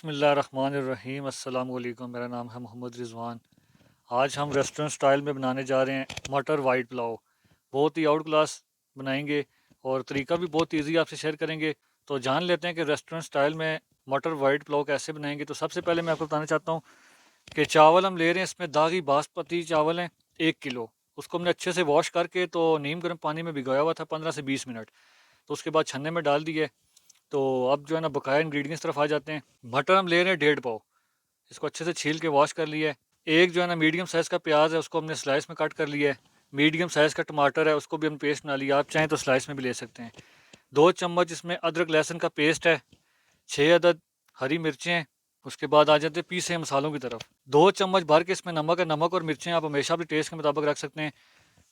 बिस्मिल्लाहिर्रहमानिर्रहीम अस्सलाम वालेकुम। मेरा नाम है मोहम्मद रिज़वान। आज हम रेस्टोरेंट स्टाइल में बनाने जा रहे हैं मटर वाइट पुलाव। बहुत ही आउट क्लास बनाएंगे और तरीका भी बहुत इजी आपसे शेयर करेंगे। तो जान लेते हैं कि रेस्टोरेंट स्टाइल में मटर वाइट पुलाव कैसे बनाएंगे। तो सबसे पहले मैं आपको बताना चाहता हूँ कि चावल हम ले रहे हैं, इसमें दागी बासमती चावल हैं 1 किलो। उसको हमने अच्छे से वॉश करके तो नीम गर्म पानी में भिगोया हुआ था 15 से 20 मिनट। तो उसके बाद छन्ने में डाल दिए। तो अब जो है ना बकाया इंग्रेडिएंट्स तरफ आ जाते हैं। मटर हम ले रहे हैं 1.5 पाव। इसको अच्छे से छील के वॉश कर लिया है। एक जो है ना मीडियम साइज़ का प्याज है, उसको हमने स्लाइस में कट कर लिया है। मीडियम साइज़ का टमाटर है, उसको भी हम पेस्ट बना लिया। आप चाहें तो स्लाइस में भी ले सकते हैं। 2 चम्मच इसमें अदरक लहसुन का पेस्ट है। 6 अदद हरी मिर्चें हैं। उसके बाद आ जाते हैं पीसे मसालों की तरफ। 2 चम्मच भर के इसमें नमक है। नमक और मिर्चें आप हमेशा अपने टेस्ट के मुताबिक रख सकते हैं।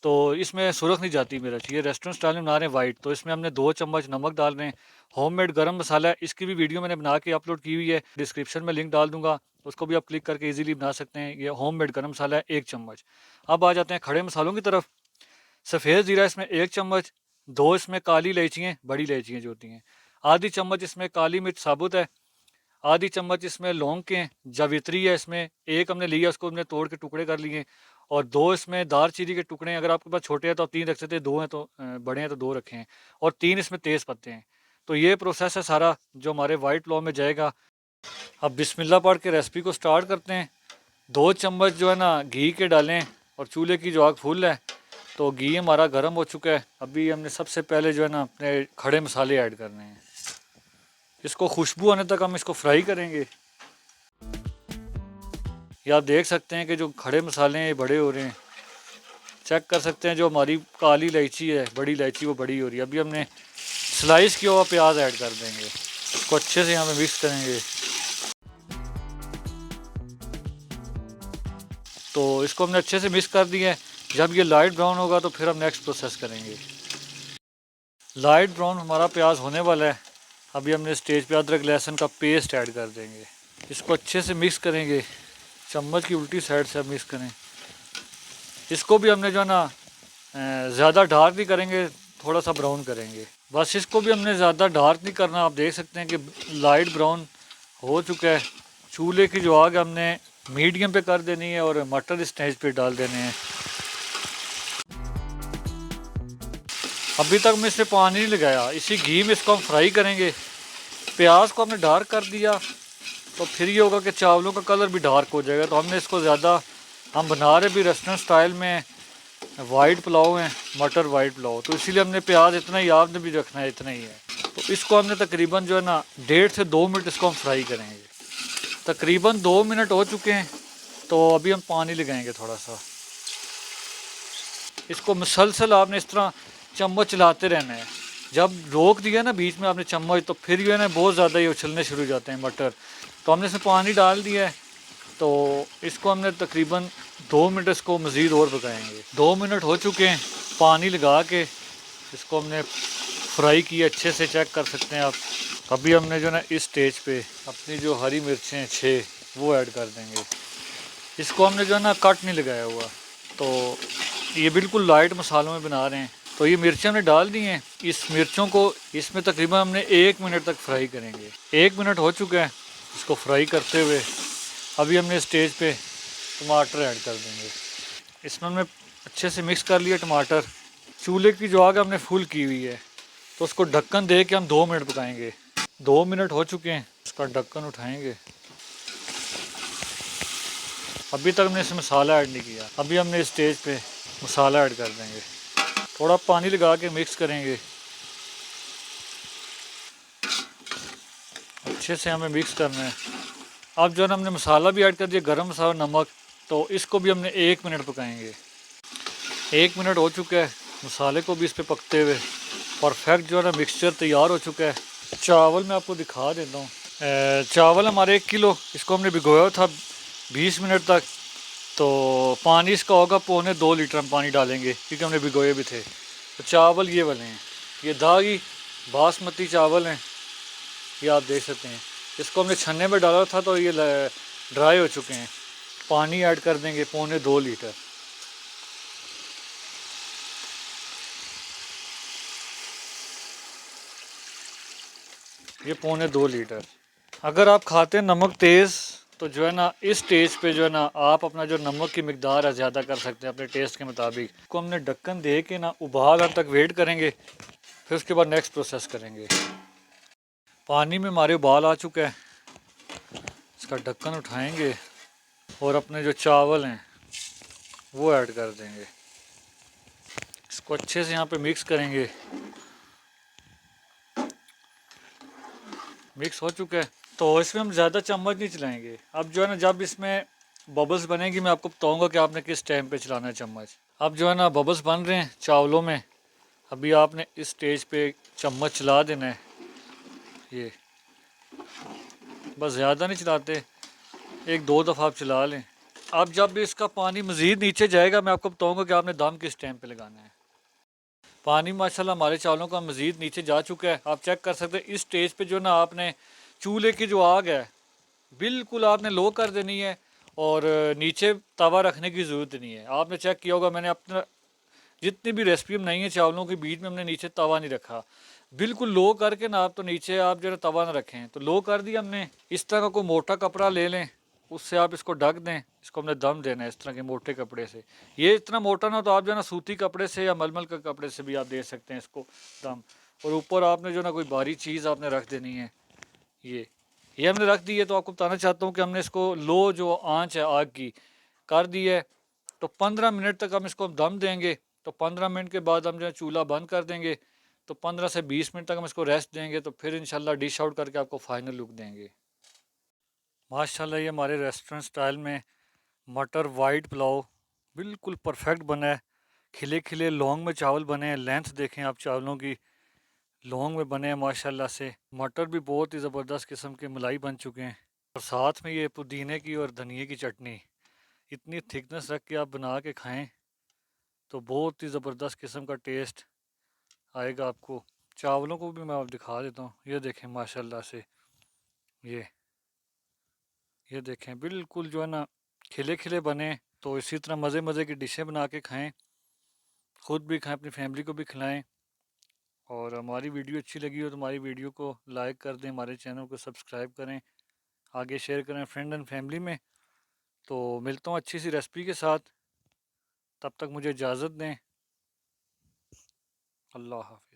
तो इसमें सुरख नहीं जाती मिर्च, ये रेस्टोरेंट स्टाइल में बना रहे हैं वाइट। तो इसमें हमने 2 चम्मच नमक डाल रहे हैं। होममेड गरम मसाला है, इसकी भी वीडियो मैंने बना के अपलोड की हुई है, डिस्क्रिप्शन में लिंक डाल दूंगा। उसको भी आप क्लिक करके इजीली बना सकते हैं। ये होममेड गरम मसाला है 1 चम्मच। अब आ जाते हैं खड़े मसालों की तरफ। सफ़ेद ज़ीरा इसमें 1 चम्मच। 2 इसमें काली इलायचियाँ, बड़ी इलायचियाँ जो होती हैं। आधी चम्मच इसमें काली मिर्च साबुत है। आधी चम्मच इसमें लौंग के हैं। जावित्री है इसमें एक हमने लिया, उसको हमने तोड़ के टुकड़े कर लिए। और 2 इसमें दार चीनी के टुकड़े हैं। अगर आपके पास छोटे हैं तो आप 3 रख सकते हैं, 2 हैं तो बड़े हैं तो 2 रखें। और 3 इसमें तेज़ पत्ते हैं। तो ये प्रोसेस है सारा जो हमारे वाइट पुलाव में जाएगा। अब बिस्मिल्लाह पढ़ के रेसिपी को स्टार्ट करते हैं। 2 चम्मच जो है ना घी के डालें और चूल्हे की जो आग फुल है। तो घी हमारा गर्म हो चुका है। अभी हमने सबसे पहले जो है ना अपने खड़े मसाले ऐड करने हैं। इसको खुशबू आने तक हम इसको फ्राई करेंगे। ये आप देख सकते हैं कि जो खड़े मसाले हैं ये बड़े हो रहे हैं। चेक कर सकते हैं जो हमारी काली इलायची है, बड़ी इलायची, वो बड़ी हो रही है। अभी हमने स्लाइस किया हुआ प्याज ऐड कर देंगे। इसको अच्छे से यहाँ पे मिक्स करेंगे। तो इसको हमने अच्छे से मिक्स कर दिया है। जब ये लाइट ब्राउन होगा तो फिर हम नेक्स्ट प्रोसेस करेंगे। लाइट ब्राउन हमारा प्याज होने वाला है। अभी हमने स्टेज पे अदरक लहसुन का पेस्ट ऐड कर देंगे। इसको अच्छे से मिक्स करेंगे। चम्मच की उल्टी साइड से अब मिक्स करें। इसको भी हमने जो है ना ज़्यादा डार्क नहीं करेंगे, थोड़ा सा ब्राउन करेंगे बस। इसको भी हमने ज़्यादा डार्क नहीं करना। आप देख सकते हैं कि लाइट ब्राउन हो चुका है। चूल्हे की जो आग हमने मीडियम पे कर देनी है और मटर स्टेज पे डाल देने हैं। अभी तक मैं इसमें पानी नहीं लगाया, इसी घी में इसको हम फ्राई करेंगे। प्याज को हमने डार्क कर दिया तो फिर ये होगा कि चावलों का कलर भी डार्क हो जाएगा। तो हमने इसको ज़्यादा, हम बना रहे भी रेस्टोरेंट स्टाइल में वाइट पुलाव है, मटर वाइट पुलाव, तो इसीलिए हमने प्याज इतना ही, आपने भी रखना है इतना ही है। तो इसको हमने तकरीबन जो है ना 1.5 से 2 मिनट इसको हम फ्राई करेंगे। तकरीबन 2 मिनट हो चुके हैं। तो अभी हम पानी लगाएंगे थोड़ा सा। इसको मुसलसल आपने इस तरह चम्मच चलाते रहना है। जब रोक दिया ना बीच में आपने चम्मच, तो फिर जो है ना बहुत ज़्यादा ये उछलने शुरू हो जाते हैं मटर। तो हमने इसमें पानी डाल दिया है। तो इसको हमने तकरीबन 2 मिनट इसको मज़ीद और पकाएंगे। 2 मिनट हो चुके हैं। पानी लगा के इसको हमने फ्राई किया, अच्छे से चेक कर सकते हैं आप। अभी हमने जो ना इस स्टेज पे अपनी जो हरी मिर्चें 6 वो ऐड कर देंगे। इसको हमने जो है ना कट नहीं लगाया हुआ। तो ये बिल्कुल लाइट मसालों में बना रहे हैं। तो ये मिर्चें हमने डाल दी हैं। इस मिर्चों को इसमें तकरीबन हमने 1 मिनट तक फ्राई करेंगे। 1 मिनट हो चुका है इसको फ्राई करते हुए। अभी हमने स्टेज पे टमाटर ऐड कर देंगे। इसमें हमने अच्छे से मिक्स कर लिया टमाटर। चूल्हे की जो आग हमने फुल की हुई है, तो उसको ढक्कन दे के हम 2 मिनट पकाएंगे। 2 मिनट हो चुके हैं, इसका ढक्कन उठाएंगे। अभी तक हमने इसमें मसाला ऐड नहीं किया। अभी हमने इस स्टेज पे मसाला ऐड कर देंगे। थोड़ा पानी लगा के मिक्स करेंगे। अच्छे से हमें मिक्स करना है। अब जो है ना हमने मसाला भी ऐड कर दिया, गरम मसाला, नमक। तो इसको भी हमने 1 मिनट पकाएंगे। 1 मिनट हो चुका है, मसाले को भी इस पर पकते हुए। परफेक्ट जो है ना मिक्सचर तैयार हो चुका है। चावल मैं आपको दिखा देता हूँ। चावल हमारे 1 किलो, इसको हमने भिगोया था 20 मिनट तक। तो पानी इसका होगा 2.25 लीटर हम पानी डालेंगे, क्योंकि हमने भिगोए भी थे। तो चावल ये वाले हैं, ये दागी बासमती चावल हैं, ये आप देख सकते हैं। इसको हमने छन्ने में डाला था तो ये ड्राई हो चुके हैं। पानी ऐड कर देंगे 2.25 लीटर। ये 2.25 लीटर। अगर आप खाते हैं नमक तेज़ तो जो है ना इस स्टेज पे जो है ना आप अपना जो नमक की मिकदार है ज़्यादा कर सकते हैं अपने टेस्ट के मुताबिक। को हमने ढक्कन दे के ना उबाल आने तक वेट करेंगे, फिर उसके बाद नेक्स्ट प्रोसेस करेंगे। पानी में हमारे उबाल आ चुका है, इसका ढक्कन उठाएंगे और अपने जो चावल हैं वो ऐड कर देंगे। इसको अच्छे से यहाँ पे मिक्स करेंगे। मिक्स हो चुका है तो इसमें हम ज़्यादा चम्मच नहीं चलाएंगे। अब जो है ना जब इसमें बबल्स बनेगी मैं आपको बताऊंगा कि आपने किस टाइम पे चलाना है चम्मच। अब जो है ना बबल्स बन रहे हैं चावलों में, अभी आपने इस स्टेज पे चम्मच चला देना है। ये बस ज़्यादा नहीं चलाते, एक दो दफ़ा आप चला लें। अब जब भी इसका पानी मज़ीद नीचे जाएगा मैं आपको बताऊंगा कि आपने दम किस टाइम पे लगाना है। पानी माशाल्लाह हमारे चावलों का मज़ीद नीचे जा चुका है, आप चेक कर सकते हैं। इस स्टेज पे जो ना आपने चूल्हे की जो आग है बिल्कुल आपने लो कर देनी है और नीचे तवा रखने की ज़रूरत नहीं है। आपने चेक किया होगा मैंने अपना जितनी भी रेसिपी बनाई है चावलों के बीच में हमने नीचे तवा नहीं रखा। बिल्कुल लो करके ना आप तो नीचे आप जो है तवा ना रखें, तो लो कर दिया हमने। इस तरह का कोई मोटा कपड़ा ले लें, उससे आप इसको ढक दें। इसको हमने दम देना है इस तरह के मोटे कपड़े से। ये इतना मोटा ना तो आप जो है ना सूती कपड़े से या मलमल के कपड़े से भी आप दे सकते हैं इसको दम। और ऊपर आपने जो ना कोई भारी चीज़ आपने रख देनी है। ये हमने रख दी है। तो आपको बताना चाहता हूँ कि हमने इसको लो जो आंच है आग की कर दी है। तो 15 मिनट तक हम इसको दम देंगे। तो 15 मिनट के बाद हम जो है चूल्हा बंद कर देंगे। तो 15 से 20 मिनट तक हम इसको रेस्ट देंगे, तो फिर इंशाल्लाह डिश आउट करके आपको फाइनल लुक देंगे। माशाल्लाह ये हमारे रेस्टोरेंट स्टाइल में मटर वाइट पुलाव बिल्कुल परफेक्ट बना है। खिले खिले लौंग में चावल बने हैं, लेंथ देखें आप चावलों की, लौंग में बने हैं माशाल्लाह से। मटर भी बहुत ही ज़बरदस्त किस्म के मलाई बन चुके हैं। और साथ में ये पुदीने की और धनिए की चटनी इतनी थिकनेस रख के आप बना के खाएं तो बहुत ही ज़बरदस्त किस्म का टेस्ट आएगा आपको। चावलों को भी मैं आप दिखा देता हूँ, ये देखें माशाल्लाह से। ये ये देखें बिल्कुल जो है ना खिले खिले बने। तो इसी तरह मज़े मज़े की डिशें बना के खाएं, खुद भी खाएं, अपनी फैमिली को भी खिलाएं। और हमारी वीडियो अच्छी लगी हो तो हमारी वीडियो को लाइक कर दें, हमारे चैनल को सब्सक्राइब करें, आगे शेयर करें फ्रेंड एंड फैमिली में। तो मिलता हूँ अच्छी सी रेसिपी के साथ, तब तक मुझे इजाज़त दें। अल्लाह हाफ़िज़।